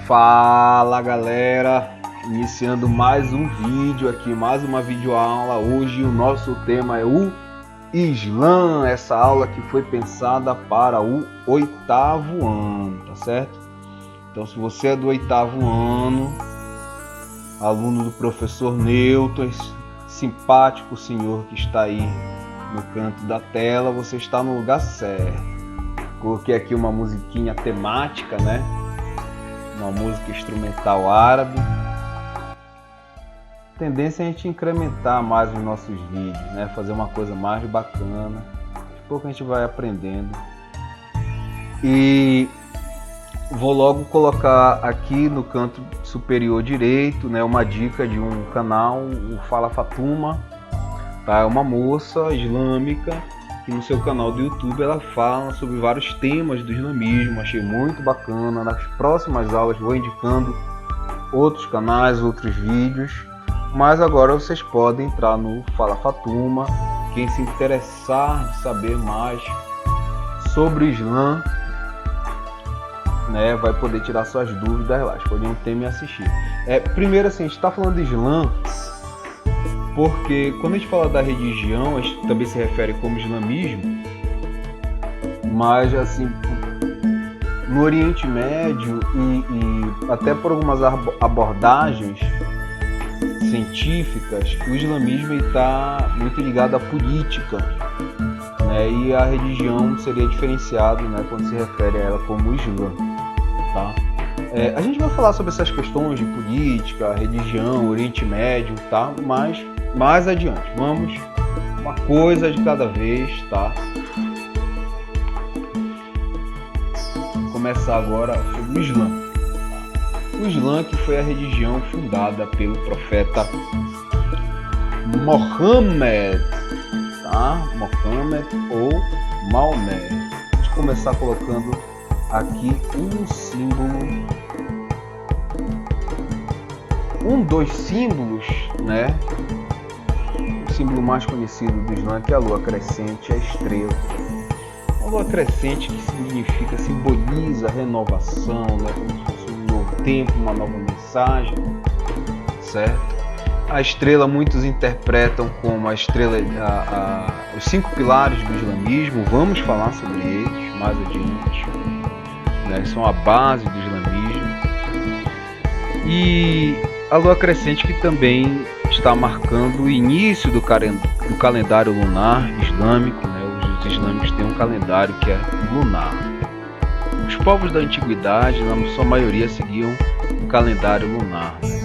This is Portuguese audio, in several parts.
Fala galera, iniciando mais um vídeo aqui, mais uma videoaula. Hoje o nosso tema é o Islã, essa aula que foi pensada para o 8º ano, tá certo? Então se você é do 8º ano, aluno do professor Newton, simpático senhor que está aí no canto da tela, você está no lugar certo. Coloquei aqui uma musiquinha temática, né? Uma música instrumental árabe. A tendência é a gente incrementar mais os nossos vídeos, né? Fazer uma coisa mais bacana. De pouco a gente vai aprendendo. E vou logo colocar aqui no canto superior direito, né, uma dica de um canal, o Fala Fatuma. Tá? É uma moça islâmica que no seu canal do YouTube ela fala sobre vários temas do islamismo. Achei muito bacana. Nas próximas aulas vou indicando outros canais, outros vídeos, mas agora vocês podem entrar no Fala Fatuma. Quem se interessar de saber mais sobre o Islã, né, vai poder tirar suas dúvidas lá. Escolher um tema e assistir. Primeiro assim, a gente está falando de Islã porque quando a gente fala da religião, a gente também se refere como islamismo, mas assim, no Oriente Médio e até por algumas abordagens científicas, o islamismo está muito ligado à política, né? E a religião seria diferenciado, né, quando se refere a ela como Islã, tá? A gente vai falar sobre essas questões de política, religião, Oriente Médio, tá? Mas mais adiante, vamos uma coisa de cada vez, tá? Vou começar agora sobre o Islã. O Islã, que foi a religião fundada pelo profeta Mohammed, tá? Mohammed ou Maomé. Vamos começar colocando aqui um símbolo, um dos símbolos, né? O símbolo mais conhecido do Islã, que é a lua crescente, a estrela. A lua crescente que simboliza a renovação, né? Como se fosse um novo tempo, uma nova mensagem, certo? A estrela muitos interpretam como a estrela, os 5 pilares do islamismo. Vamos falar sobre eles mais adiante, né? São a base do islamismo. E a lua crescente, que também está marcando o início do calendário lunar islâmico, né? Os islâmicos têm um calendário que é lunar. Os povos da antiguidade, na sua maioria, seguiam um calendário lunar, né?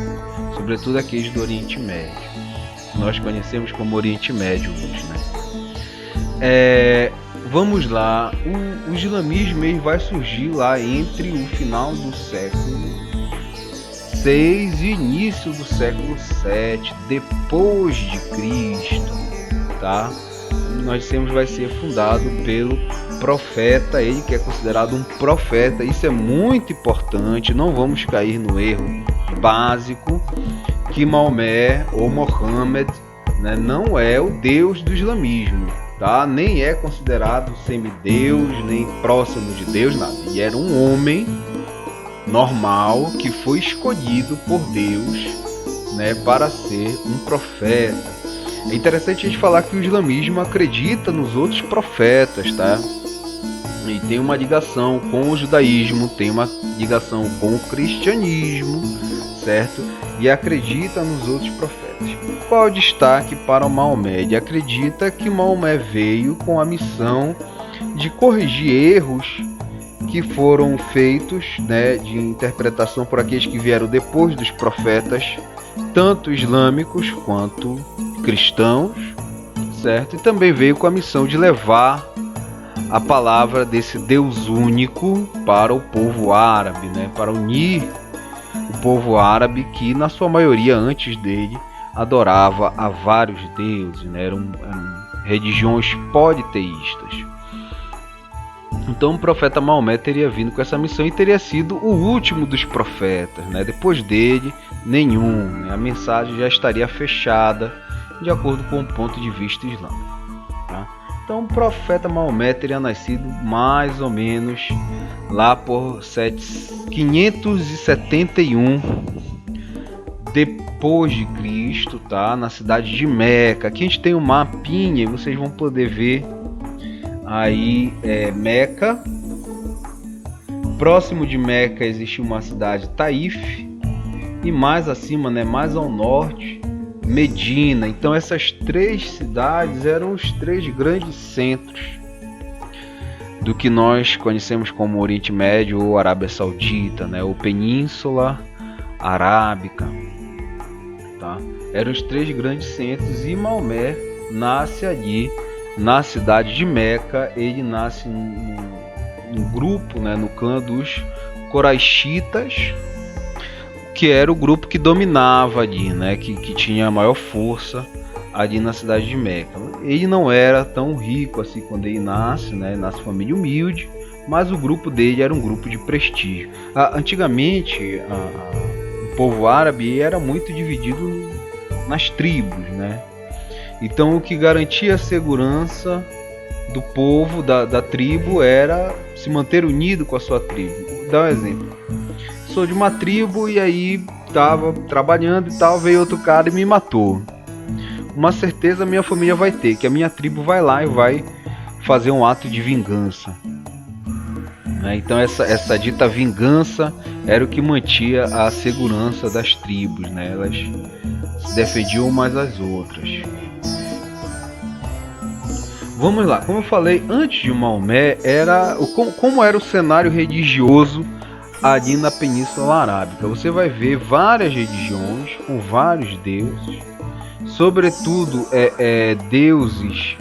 Sobretudo aqueles do Oriente Médio, que nós conhecemos como Oriente Médio hoje, né? Vamos lá, o islamismo ele vai surgir lá entre o final do século 6 e início do século 7 depois de Cristo, tá? Nós dissemos vai ser fundado pelo profeta, ele que é considerado um profeta. Isso é muito importante, não vamos cair no erro básico que Maomé ou Mohammed, né, não é o Deus do islamismo, tá? Nem é considerado semideus, nem próximo de Deus, nada. Ele era um homem normal que foi escolhido por Deus, né, para ser um profeta. É interessante a gente falar que o islamismo acredita nos outros profetas, tá? E tem uma ligação com o judaísmo, tem uma ligação com o cristianismo, certo? E acredita nos outros profetas. Qual o destaque para o Maomé? Ele acredita que Maomé veio com a missão de corrigir erros que foram feitos, né, de interpretação por aqueles que vieram depois dos profetas, tanto islâmicos quanto cristãos, certo? E também veio com a missão de levar a palavra desse Deus único para o povo árabe, né, para unir o povo árabe que, na sua maioria, antes dele, adorava a vários deuses, né? Eram religiões politeístas. Então o profeta Maomé teria vindo com essa missão e teria sido o último dos profetas, né? Depois dele, nenhum, né? A mensagem já estaria fechada de acordo com o ponto de vista islâmico, tá? Então o profeta Maomé teria nascido mais ou menos lá por 571 depois de Cristo, tá? Na cidade de Meca. Aqui a gente tem um mapinha e vocês vão poder ver aí Meca. Próximo de Meca existe uma cidade Taif e mais acima, né, mais ao norte, Medina. Então essas três cidades eram os três grandes centros do que nós conhecemos como Oriente Médio ou Arábia Saudita, né, ou Península Arábica, tá? Eram os três grandes centros e Maomé nasce ali na cidade de Meca. Ele nasce no grupo, né, no clã dos Coraixitas, que era o grupo que dominava ali, né, que tinha a maior força ali na cidade de Meca. Ele não era tão rico assim quando ele nasce, né, nasce família humilde, mas o grupo dele era um grupo de prestígio. Antigamente, o povo árabe era muito dividido nas tribos, né? Então o que garantia a segurança do povo, da tribo, era se manter unido com a sua tribo. Vou dar um exemplo. Sou de uma tribo e aí estava trabalhando e tal, veio outro cara e me matou. Uma certeza minha família vai ter, que a minha tribo vai lá e vai fazer um ato de vingança. Então essa dita vingança era o que mantia a segurança das tribos, né? Elas se defendiam umas às outras. Vamos lá, como eu falei, antes de Maomé, como era o cenário religioso ali na Península Arábica. Você vai ver várias religiões com vários deuses, sobretudo deuses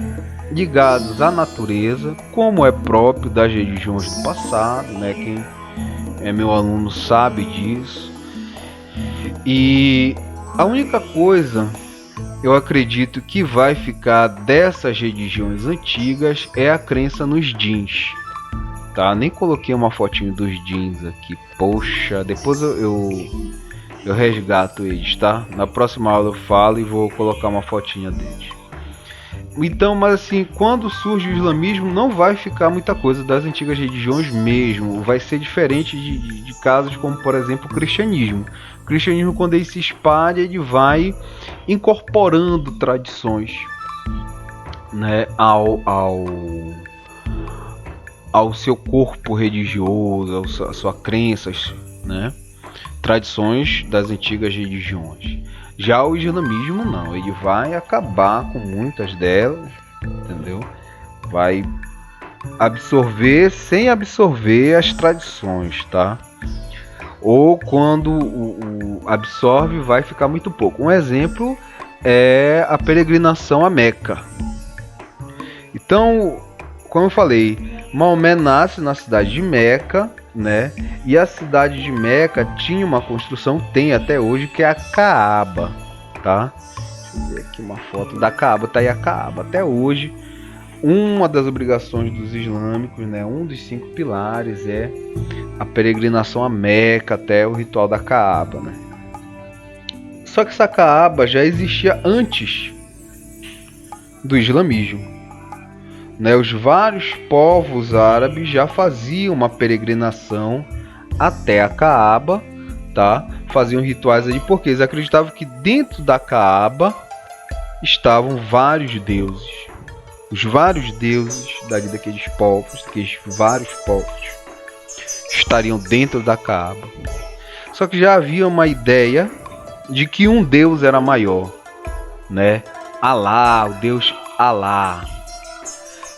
ligados à natureza, como é próprio das religiões do passado, né? Quem é meu aluno sabe disso. E a única coisa, eu acredito, que vai ficar dessas religiões antigas é a crença nos djinns, tá? Nem coloquei uma fotinho dos djinns aqui, poxa, depois eu resgato eles, tá? Na próxima aula eu falo e vou colocar uma fotinha deles. Então, mas assim, quando surge o islamismo, não vai ficar muita coisa das antigas religiões mesmo. Vai ser diferente de casos como, por exemplo, o cristianismo. O cristianismo, quando ele se espalha, ele vai incorporando tradições, né, ao seu corpo religioso, às suas crenças, né? Tradições das antigas religiões. Já o islamismo não, ele vai acabar com muitas delas, entendeu? Vai absorver sem absorver as tradições, tá? Ou quando absorve, vai ficar muito pouco. Um exemplo é a peregrinação a Meca. Então, como eu falei, Maomé nasce na cidade de Meca, né? E a cidade de Meca tinha uma construção, tem até hoje, que é a Kaaba, tá? Deixa eu ver aqui uma foto da Kaaba, tá aí a Kaaba. Até hoje, uma das obrigações dos islâmicos, né? Um dos 5 pilares é a peregrinação a Meca, até o ritual da Kaaba, né? Só que essa Kaaba já existia antes do islamismo. Né, os vários povos árabes já faziam uma peregrinação até a Kaaba, tá? Faziam rituais ali porque eles acreditavam que dentro da Kaaba estavam vários deuses. Os vários deuses daqueles povos, daqueles vários povos, estariam dentro da Kaaba. Só que já havia uma ideia de que um deus era maior, né? Alá, o deus Alá.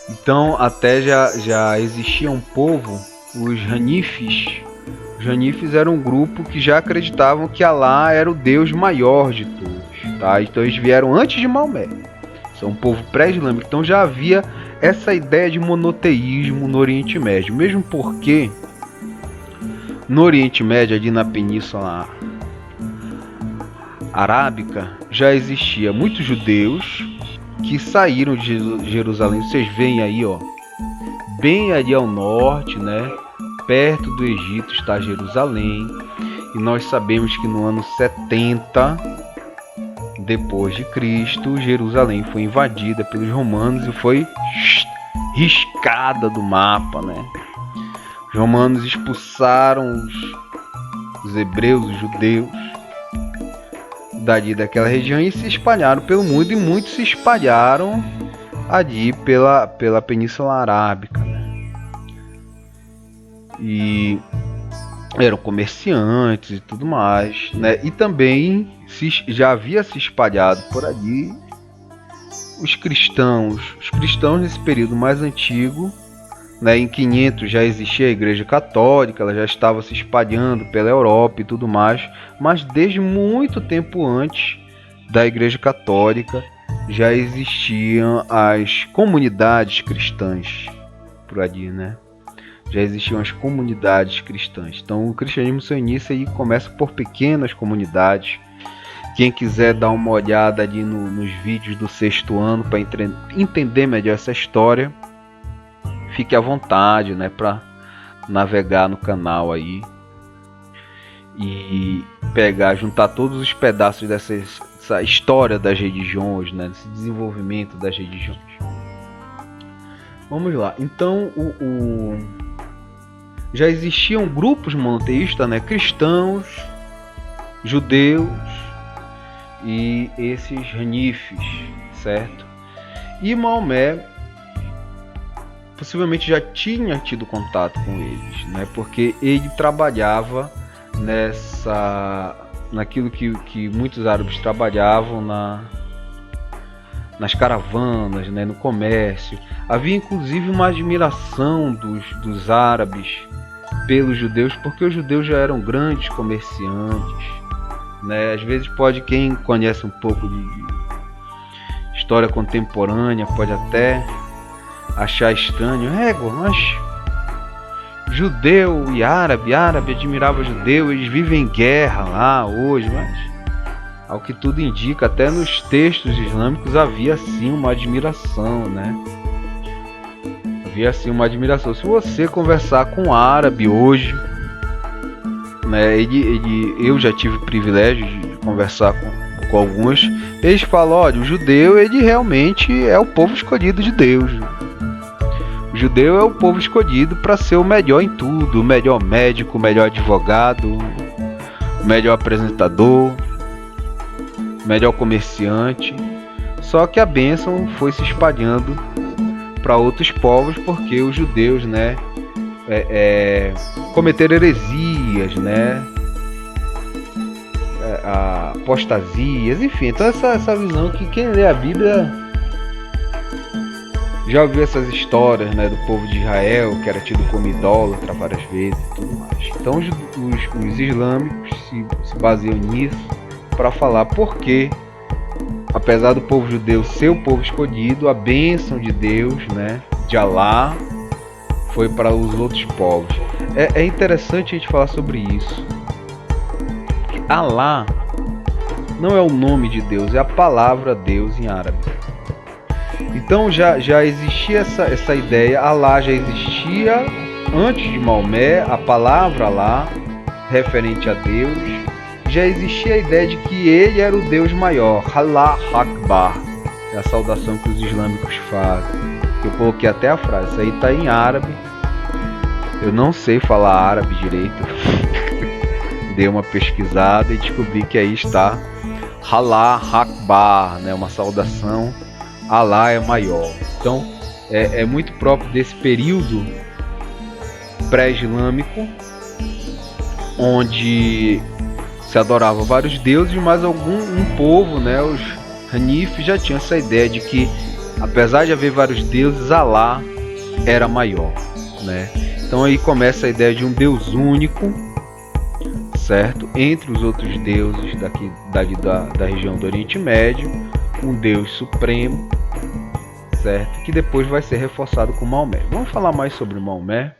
Então até já existia um povo, os Hanifes. Os Hanifes eram um grupo que já acreditavam que Alá era o Deus maior de todos, tá? Então eles vieram antes de Maomé. São um povo pré-islâmico. Então já havia essa ideia de monoteísmo no Oriente Médio. Mesmo porque no Oriente Médio, ali na Península Arábica, já existia muitos judeus que saíram de Jerusalém. Vocês veem aí, ó, bem ali ao norte, né? Perto do Egito está Jerusalém. E nós sabemos que no ano 70 depois de Cristo, Jerusalém foi invadida pelos romanos e foi riscada do mapa, né? Os romanos expulsaram os hebreus, os judeus, daquela região e se espalharam pelo mundo, e muitos se espalharam ali pela Península Arábica, né? E eram comerciantes e tudo mais, né? E também já havia se espalhado por ali os cristãos nesse período mais antigo, né? Em 500 já existia a Igreja Católica, ela já estava se espalhando pela Europa e tudo mais, mas desde muito tempo antes da Igreja Católica já existiam as comunidades cristãs por ali, né? Já existiam as comunidades cristãs. Então o cristianismo, seu início aí começa por pequenas comunidades. Quem quiser dar uma olhada ali nos vídeos do 6º ano para entender melhor essa história, fique à vontade, né, para navegar no canal aí e juntar todos os pedaços dessa história das religiões, né, desse desenvolvimento das religiões. Vamos lá. Então já existiam grupos monoteístas, né, cristãos, judeus e esses hanifes, certo? E Maomé possivelmente já tinha tido contato com eles, né? Porque ele trabalhava naquilo que muitos árabes trabalhavam nas caravanas, né? No comércio. Havia inclusive uma admiração dos árabes pelos judeus, porque os judeus já eram grandes comerciantes, né? Às vezes quem conhece um pouco de história contemporânea pode até achar estranho, mas judeu e árabe admirava judeu, eles vivem em guerra lá hoje, mas ao que tudo indica, até nos textos islâmicos havia sim uma admiração, né? Havia sim uma admiração. Se você conversar com um árabe hoje, né, eu já tive o privilégio de conversar com alguns, eles falam, olha, o judeu ele realmente é o povo escolhido de Deus. O judeu é o povo escolhido para ser o melhor em tudo, o melhor médico, o melhor advogado, o melhor apresentador, o melhor comerciante. Só que a bênção foi se espalhando para outros povos, porque os judeus, né, cometeram heresias, né, apostasias, enfim. Então essa visão que quem lê a Bíblia já ouviu essas histórias, né, do povo de Israel, que era tido como idólatra várias vezes e tudo mais. Então os islâmicos se baseiam nisso para falar porque, apesar do povo judeu ser o povo escolhido, a bênção de Deus, né, de Alá, foi para os outros povos. É interessante a gente falar sobre isso. Alá não é o nome de Deus, é a palavra Deus em árabe. Então já existia essa ideia, Alá já existia antes de Maomé, a palavra Alá, referente a Deus, já existia a ideia de que ele era o Deus maior, Allah Akbar, é a saudação que os islâmicos fazem. Eu coloquei até a frase, isso aí está em árabe, eu não sei falar árabe direito, dei uma pesquisada e descobri que aí está Allah Akbar, né, uma saudação, Allah é maior. Então é muito próprio desse período pré-islâmico, onde se adorava vários deuses, mas um povo, né, os Hanif, já tinha essa ideia de que, apesar de haver vários deuses, Alá era maior, né? Então aí começa a ideia de um Deus único, certo? Entre os outros deuses da região do Oriente Médio, um Deus supremo, certo? Que depois vai ser reforçado com Maomé. Vamos falar mais sobre Maomé,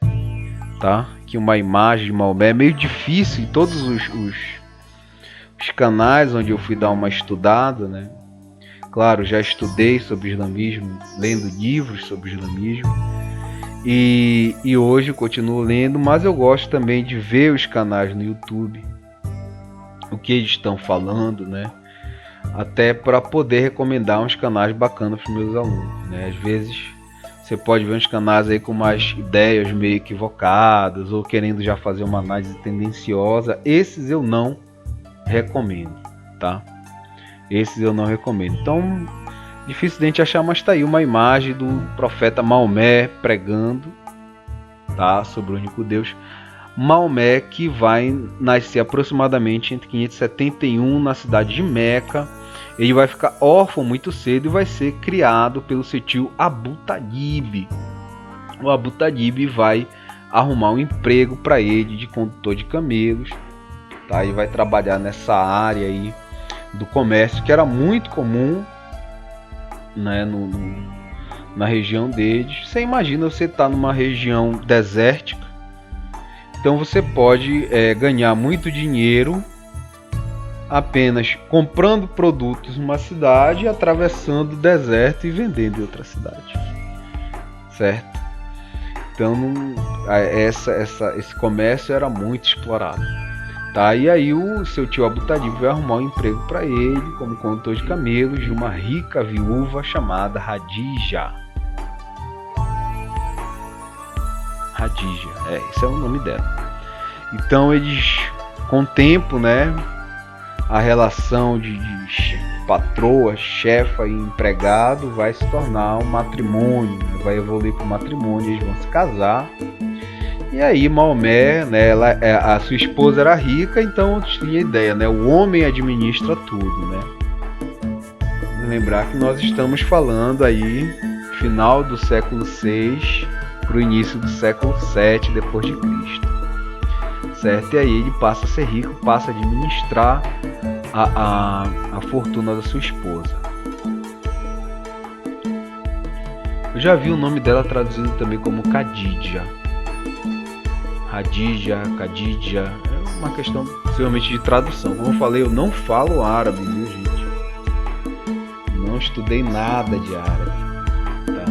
tá? Que uma imagem de Maomé é meio difícil em todos os canais onde eu fui dar uma estudada, né? Claro, já estudei sobre islamismo, lendo livros sobre islamismo, e hoje eu continuo lendo, mas eu gosto também de ver os canais no YouTube, o que eles estão falando, né? Até para poder recomendar uns canais bacanas para os meus alunos, né? Às vezes Você pode ver uns canais aí com umas ideias meio equivocadas ou querendo já fazer uma análise tendenciosa. Esses eu não recomendo, tá? Esses eu não recomendo. Então, difícil de a gente achar, mas tá aí uma imagem do profeta Maomé pregando, tá? Sobre o único Deus. Maomé, que vai nascer aproximadamente entre 571 na cidade de Meca. Ele vai ficar órfão muito cedo e vai ser criado pelo seu tio Abu Talib. O Abu Talib vai arrumar um emprego para ele de condutor de camelos, tá? E vai trabalhar nessa área aí do comércio, que era muito comum, né, na região deles. Você imagina, você tá numa região desértica, então você pode ganhar muito dinheiro apenas comprando produtos numa cidade, atravessando o deserto e vendendo em outra cidade, certo? Então esse comércio era muito explorado, tá? E aí o seu tio Abu Talib vai arrumar um emprego para ele como condutor de camelos de uma rica viúva chamada Hadija. Hadija, esse é o nome dela. Então eles, com o tempo, né, a relação de patroa, chefa e empregado vai se tornar um matrimônio, né? Vai evoluir para o matrimônio, eles vão se casar. E aí Maomé, né, a sua esposa era rica, então tinha ideia, né, o homem administra tudo, né? Lembrar que nós estamos falando aí final do século VI para o início do século VII depois de Cristo, certo? E aí ele passa a ser rico, passa a administrar a fortuna da sua esposa. Eu já vi o nome dela traduzido também como Khadija. Hadija, Khadija, é uma questão possivelmente de tradução. Como eu falei, eu não falo árabe, viu, gente? Não estudei nada de árabe, tá?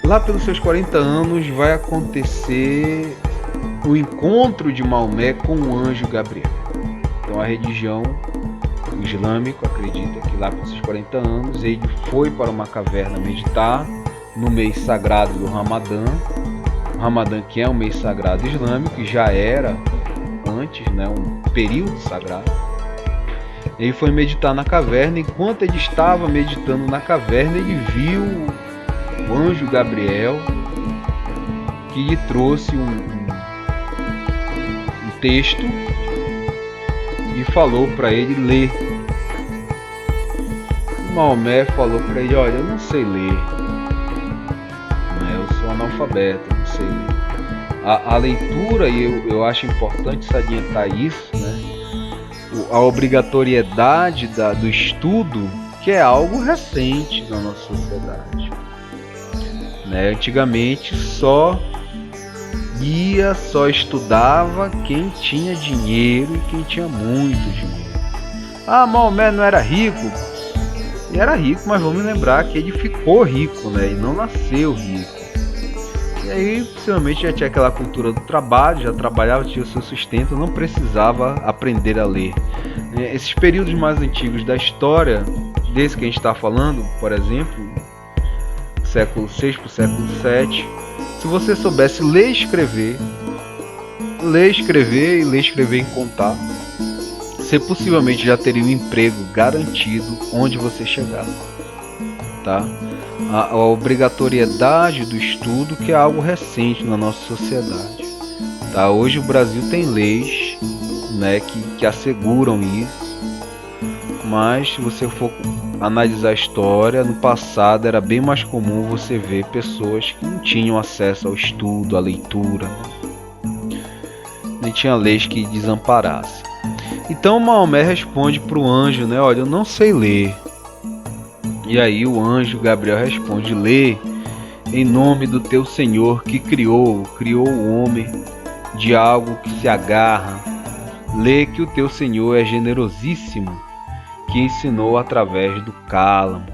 Lá pelos seus 40 anos vai acontecer o encontro de Maomé com o anjo Gabriel. Então a religião islâmica acredita que lá pelos seus 40 anos ele foi para uma caverna meditar no mês sagrado do Ramadã. O Ramadã, que é um mês sagrado islâmico, e já era antes, né, um período sagrado. Ele foi meditar na caverna. Enquanto ele estava meditando na caverna, ele viu o anjo Gabriel, que lhe trouxe um texto e falou para ele ler. Maomé falou para ele: olha, eu não sei ler, eu sou analfabeto, eu não sei ler. A leitura, e eu acho importante salientar isso, né? A obrigatoriedade do estudo, que é algo recente na nossa sociedade, né? Antigamente só estudava quem tinha dinheiro e quem tinha muito dinheiro. Maomé não era rico? Ele era rico, mas vamos lembrar que ele ficou rico, né? Ele não nasceu rico. E aí, possivelmente, já tinha aquela cultura do trabalho, já trabalhava, tinha o seu sustento, não precisava aprender a ler. Esses períodos mais antigos da história, desse que a gente está falando, por exemplo, século VI para o século VII, se você soubesse ler e escrever em contar, você possivelmente já teria um emprego garantido onde você chegar, tá? A obrigatoriedade do estudo, que é algo recente na nossa sociedade, tá? Hoje o Brasil tem leis, né, que asseguram isso, mas se você for analisar a história, no passado era bem mais comum você ver pessoas que não tinham acesso ao estudo, à leitura, nem tinha leis que desamparassem. Então Maomé responde para o anjo, né? Olha, eu não sei ler. E aí o anjo Gabriel responde: lê em nome do teu Senhor que criou o homem de algo que se agarra. Lê que o teu Senhor é generosíssimo, que ensinou através do cálamo.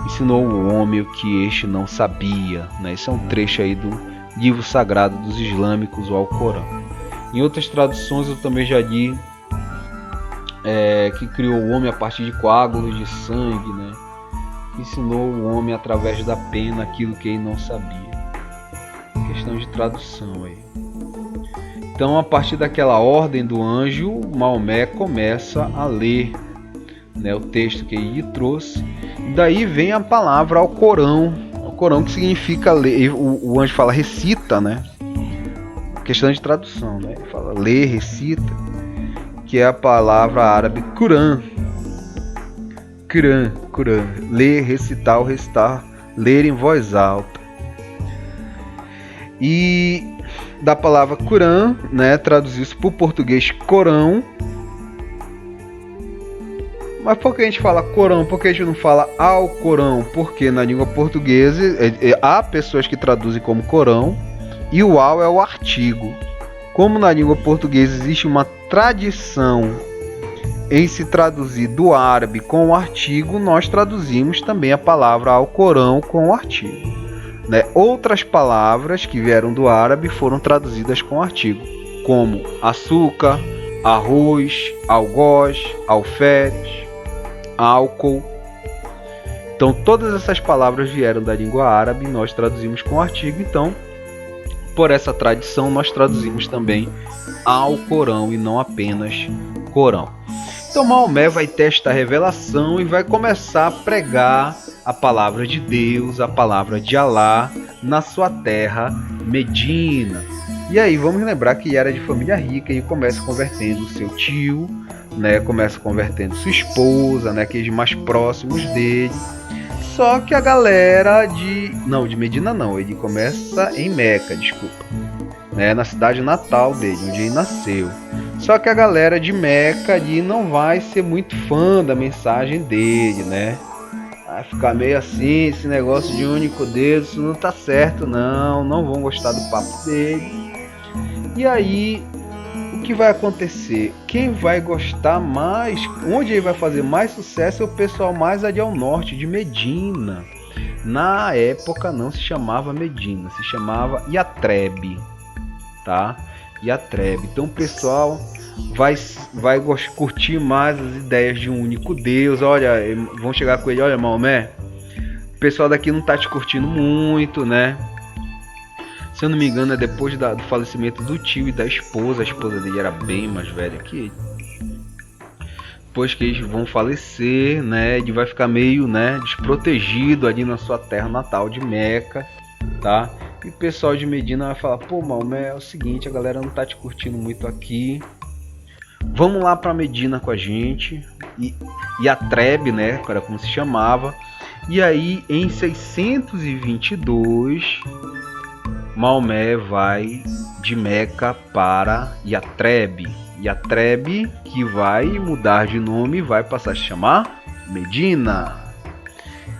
Ensinou o homem o que este não sabia, né? Esse é um trecho aí do livro sagrado dos islâmicos, o Alcorão. Em outras traduções eu também já li que criou o homem a partir de coágulos de sangue, né? Que ensinou o homem através da pena aquilo que ele não sabia. Questão de tradução aí. Então, a partir daquela ordem do anjo, Maomé começa a ler, né, o texto que ele trouxe. Daí vem a palavra Alcorão. Alcorão, que significa ler. O anjo fala recita, né? Questão de tradução, né? Ele fala ler, recita, que é a palavra árabe Quran. Quran. Ler, recitar, ler em voz alta. E da palavra Quran, né, traduziu-se para o português Corão. Mas por que a gente fala Corão? Por que a gente não fala Alcorão? Porque na língua portuguesa há pessoas que traduzem como Corão e o al é o artigo. Como na língua portuguesa existe uma tradição em se traduzir do árabe com o artigo, nós traduzimos também a palavra Alcorão com o artigo. Né? Outras palavras que vieram do árabe foram traduzidas com artigo, como açúcar, arroz, algoz, alferes, álcool. Então todas essas palavras vieram da língua árabe e nós traduzimos com artigo. Então, por essa tradição, nós traduzimos também Alcorão e não apenas Corão. Então Maomé vai ter esta revelação e vai começar a pregar a palavra de Deus, a palavra de Alá, na sua terra, Medina. E aí vamos lembrar que era de família rica e começa convertendo seu tio, né? Começa convertendo sua esposa, né? Aqueles mais próximos dele. Só que a galera de Medina não, ele começa em Meca, desculpa, né? Na cidade natal dele, onde ele nasceu. Só que a galera de Meca ali não vai ser muito fã da mensagem dele, né? Vai ficar meio assim, esse negócio de único Deus, isso não tá certo não vão gostar do papo dele. E aí, o que vai acontecer? Quem vai gostar mais, onde ele vai fazer mais sucesso é o pessoal mais ali ao norte, de Medina. Na época não se chamava Medina, se chamava Yatreb, tá? Yatreb. Então o pessoal vai curtir mais as ideias de um único Deus. Olha, vão chegar com ele, olha Maomé, o pessoal daqui não tá te curtindo muito, né? Se eu não me engano é depois do falecimento do tio e da esposa. A esposa dele era bem mais velha que ele. Depois que eles vão falecer, né, ele vai ficar meio, né, desprotegido ali na sua terra natal de Meca, tá? E o pessoal de Medina vai falar, pô Maomé, é o seguinte, a galera não tá te curtindo muito aqui, vamos lá para Medina com a gente. E a Treb, né, era como se chamava. E aí em 622 Maomé vai de Meca para Yatreb. Yatreb, que vai mudar de nome e vai passar a se chamar Medina.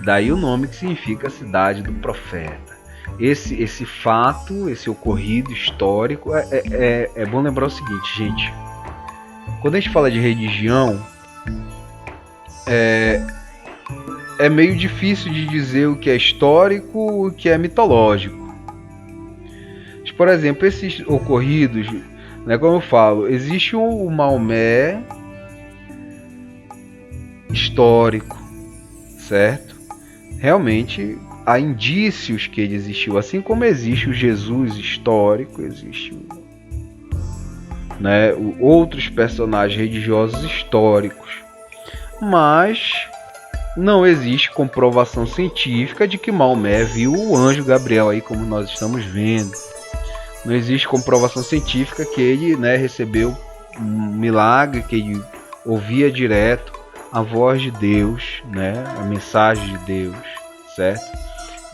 Daí o nome que significa cidade do profeta. Esse fato, esse ocorrido histórico, é bom lembrar o seguinte, gente. Quando a gente fala de religião, é meio difícil de dizer o que é histórico e o que é mitológico. Por exemplo, esses ocorridos, né, como eu falo, existe um Maomé histórico, certo? Realmente há indícios que ele existiu, assim como existe o Jesus histórico, existe, né, outros personagens religiosos históricos, mas não existe comprovação científica de que Maomé viu o anjo Gabriel aí, como nós estamos vendo. Não existe comprovação científica que ele, né, recebeu um milagre, que ele ouvia direto a voz de Deus, né, a mensagem de Deus, certo?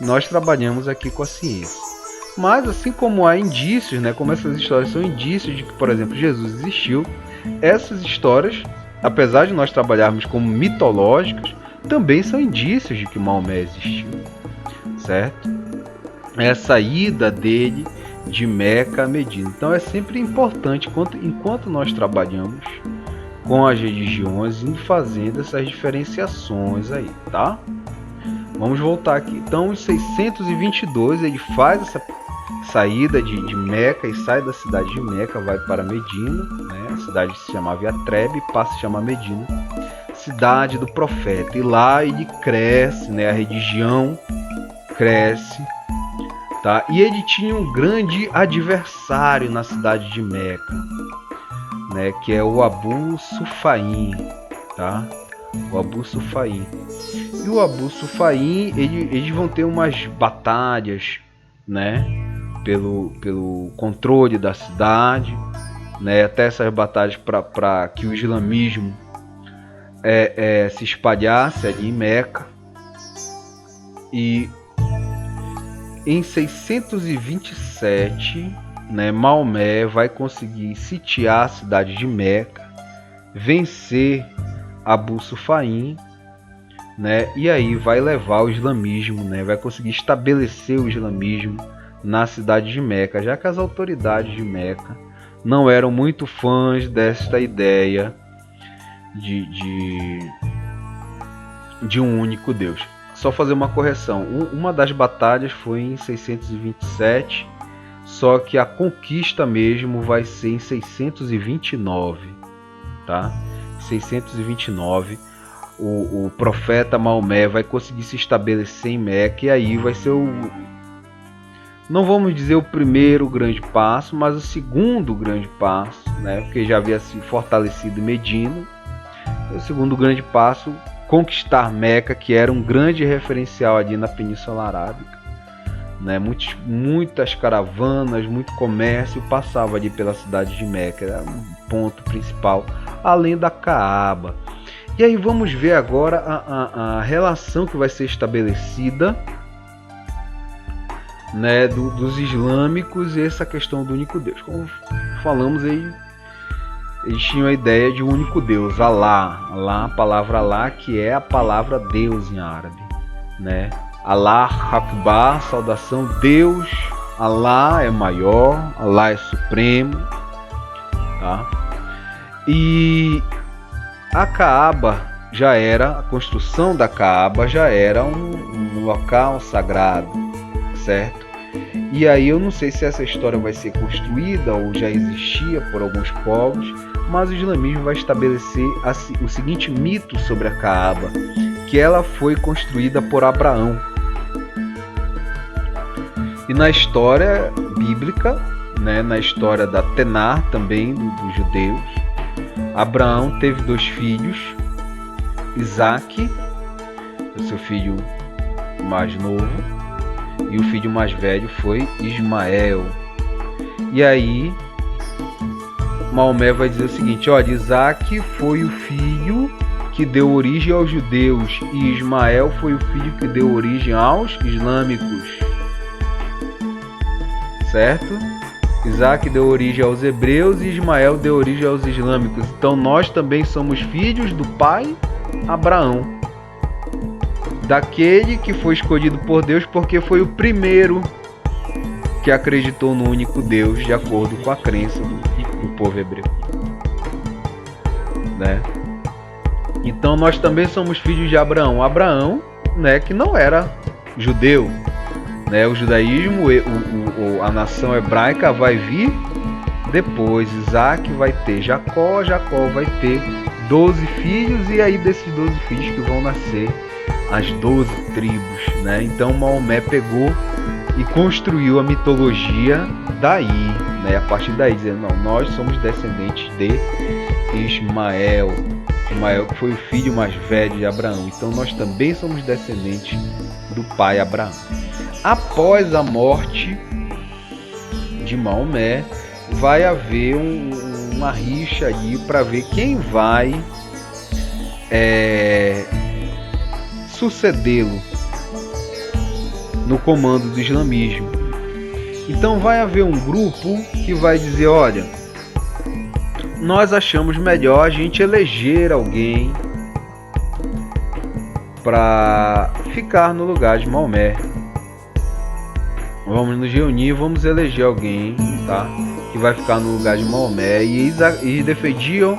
Nós trabalhamos aqui com a ciência. Mas assim como há indícios, né, como essas histórias são indícios de que, por exemplo, Jesus existiu, essas histórias, apesar de nós trabalharmos como mitológicas, também são indícios de que Maomé existiu, certo? Essa ida dele de Meca a Medina. Então é sempre importante, enquanto nós trabalhamos com as religiões, ir fazendo essas diferenciações aí, tá? Vamos voltar aqui. Então, em 622, ele faz saída de Meca, e sai da cidade de Meca, vai para Medina, né? A cidade se chamava Yatreb, passa a se chamar Medina, cidade do profeta. E lá ele cresce, né? A religião cresce, tá? E ele tinha um grande adversário na cidade de Meca, né? Que é o Abu Sufaim, tá? O Abu Sufaim. E o Abu Sufaim, eles vão ter umas batalhas, né? Pelo controle da cidade, né? Até essas batalhas para que o islamismo se espalhasse ali em Meca. E em 627, né, Maomé vai conseguir sitiar a cidade de Meca, vencer Abu Sufaim, né, e aí vai levar o islamismo, né, vai conseguir estabelecer o islamismo na cidade de Meca, já que as autoridades de Meca não eram muito fãs desta ideia de um único Deus. Só fazer uma correção, uma das batalhas foi em 627, só que a conquista mesmo vai ser em 629, tá? 629, o profeta Maomé vai conseguir se estabelecer em Meca, e aí vai ser não vamos dizer o primeiro grande passo, mas o segundo grande passo, né? Porque já havia se fortalecido em Medina. O segundo grande passo, conquistar Meca, que era um grande referencial ali na Península Arábica, né? Muitas caravanas, muito comércio passava ali pela cidade de Meca, era um ponto principal, além da Caaba. E aí vamos ver agora a relação que vai ser estabelecida, né, dos islâmicos e essa questão do único Deus. Como falamos aí, eles tinham a ideia de um único Deus, Allah, a palavra Allah, que é a palavra Deus em árabe, né? Allah Akbar, saudação, Deus, Allah é maior, Allah é supremo, tá? E a Kaaba a construção da Kaaba já era um local sagrado, certo? E aí eu não sei se essa história vai ser construída ou já existia por alguns povos, mas o islamismo vai estabelecer o seguinte mito sobre a Kaaba, que ela foi construída por Abraão. E na história bíblica, né, na história da Tenar também, dos judeus, Abraão teve 2 filhos, Isaac, o seu filho mais novo, e o filho mais velho foi Ismael. E aí Maomé vai dizer o seguinte: olha, Isaac foi o filho que deu origem aos judeus e Ismael foi o filho que deu origem aos islâmicos, certo? Isaac deu origem aos hebreus e Ismael deu origem aos islâmicos. Então nós também somos filhos do pai Abraão, daquele que foi escolhido por Deus porque foi o primeiro que acreditou no único Deus, de acordo com a crença do povo hebreu, né? Então nós também somos filhos de Abraão. Abraão, né, que não era judeu, né? O judaísmo, a nação hebraica vai vir depois. Isaac vai ter Jacó, Jacó vai ter 12 filhos, e aí desses 12 filhos que vão nascer as 12 tribos, né? Então Maomé pegou e construiu a mitologia daí, né? A partir daí, dizendo, não, nós somos descendentes de Ismael, que foi o filho mais velho de Abraão, então nós também somos descendentes do pai Abraão. Após a morte de Maomé, vai haver uma rixa ali para ver quem vai sucedê-lo no comando do islamismo. Então vai haver um grupo que vai dizer, olha, nós achamos melhor a gente eleger alguém para ficar no lugar de Maomé. Vamos nos reunir, vamos eleger alguém, tá, que vai ficar no lugar de Maomé. E eles defendiam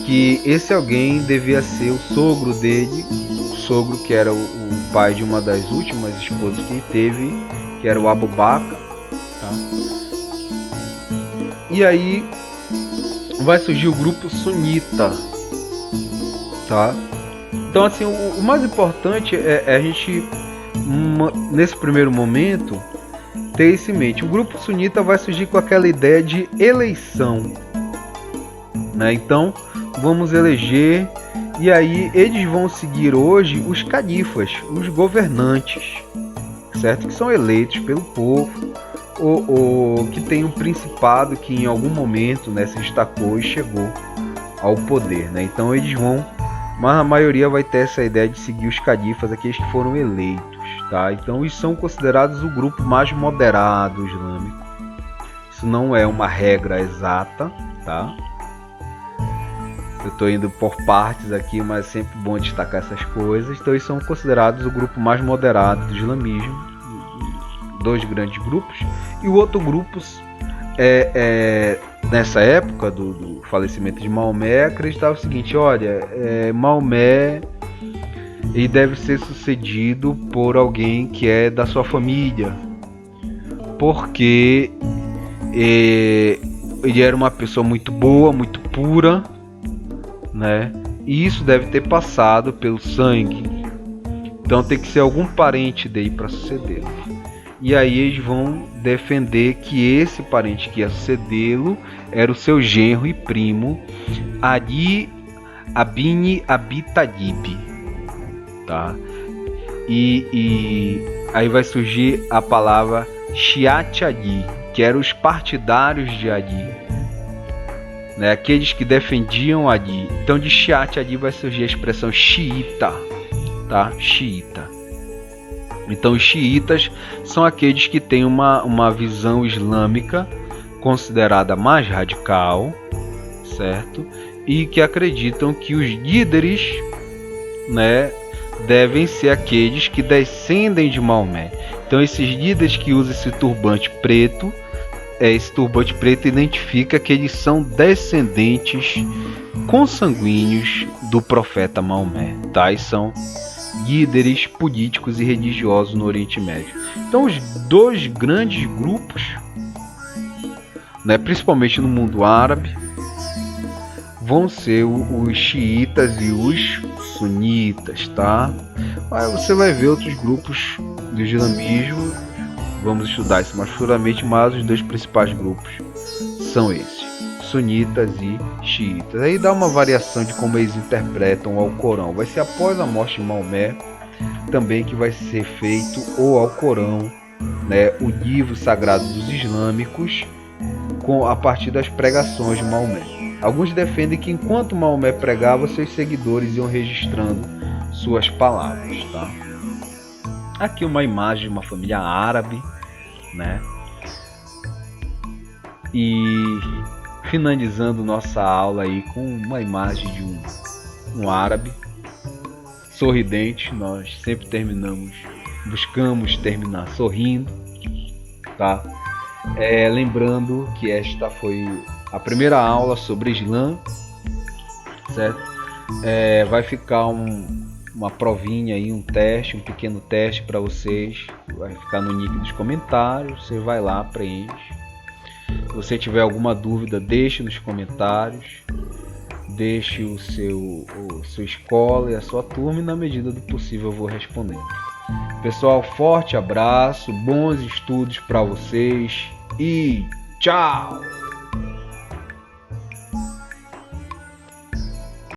que esse alguém devia ser o sogro dele, o sogro que era o pai de uma das últimas esposas que ele teve, que era o Abu Bakr, tá? E aí vai surgir o grupo sunita, tá? Então assim, o mais importante é a gente, nesse primeiro momento, ter isso em mente. O grupo sunita vai surgir com aquela ideia de eleição, né? Então vamos eleger, e aí eles vão seguir hoje os califas, os governantes, certo? Que são eleitos pelo povo, ou que tem um principado que em algum momento, né, se destacou e chegou ao poder, né? Então eles vão, mas a maioria vai ter essa ideia de seguir os califas, aqueles que foram eleitos, tá? Então eles são considerados o grupo mais moderado islâmico. Isso não é uma regra exata, tá? Eu estou indo por partes aqui, mas é sempre bom destacar essas coisas. Então eles são considerados o grupo mais moderado do islamismo, dois grandes grupos. E o outro grupo, nessa época do falecimento de Maomé, acreditava o seguinte: olha, Maomé, ele deve ser sucedido por alguém que é da sua família, porque ele era uma pessoa muito boa, muito pura, né? E isso deve ter passado pelo sangue. Então tem que ser algum parente dele para sucedê-lo. E aí eles vão defender que esse parente que ia sucedê-lo era o seu genro e primo Ali Ibn Abi Talib, tá? E aí vai surgir a palavra Shiat Ali, que eram os partidários de Ali, né? Aqueles que defendiam Ali. Então de Shiat Ali vai surgir a expressão xiita, tá? Xiita. Então os xiitas são aqueles que têm uma visão islâmica considerada mais radical, certo? E que acreditam que os líderes, né, devem ser aqueles que descendem de Maomé. Então esses líderes que usam esse turbante preto identifica que eles são descendentes consanguíneos do profeta Maomé, tá? E são líderes políticos e religiosos no Oriente Médio. Então os dois grandes grupos, né, principalmente no mundo árabe, vão ser os xiitas e os sunitas, tá? Mas você vai ver outros grupos do islamismo, vamos estudar isso mais futuramente, mas os dois principais grupos são esses, sunitas e xiitas. Aí dá uma variação de como eles interpretam o Alcorão. Vai ser após a morte de Maomé também que vai ser feito o Alcorão, né, o livro sagrado dos islâmicos, a partir das pregações de Maomé. Alguns defendem que enquanto Maomé pregava, seus seguidores iam registrando suas palavras, tá? Aqui uma imagem de uma família árabe, né? E finalizando nossa aula aí com uma imagem de um árabe sorridente. Nós sempre buscamos terminar sorrindo, tá? Lembrando que esta foi a primeira aula sobre Islã, certo? Vai ficar uma provinha aí, um pequeno teste para vocês. Vai ficar no nick dos comentários. Você vai lá, preenche. Se você tiver alguma dúvida, deixe nos comentários. Deixe sua escola e a sua turma, e na medida do possível eu vou respondendo. Pessoal, forte abraço, bons estudos para vocês e tchau!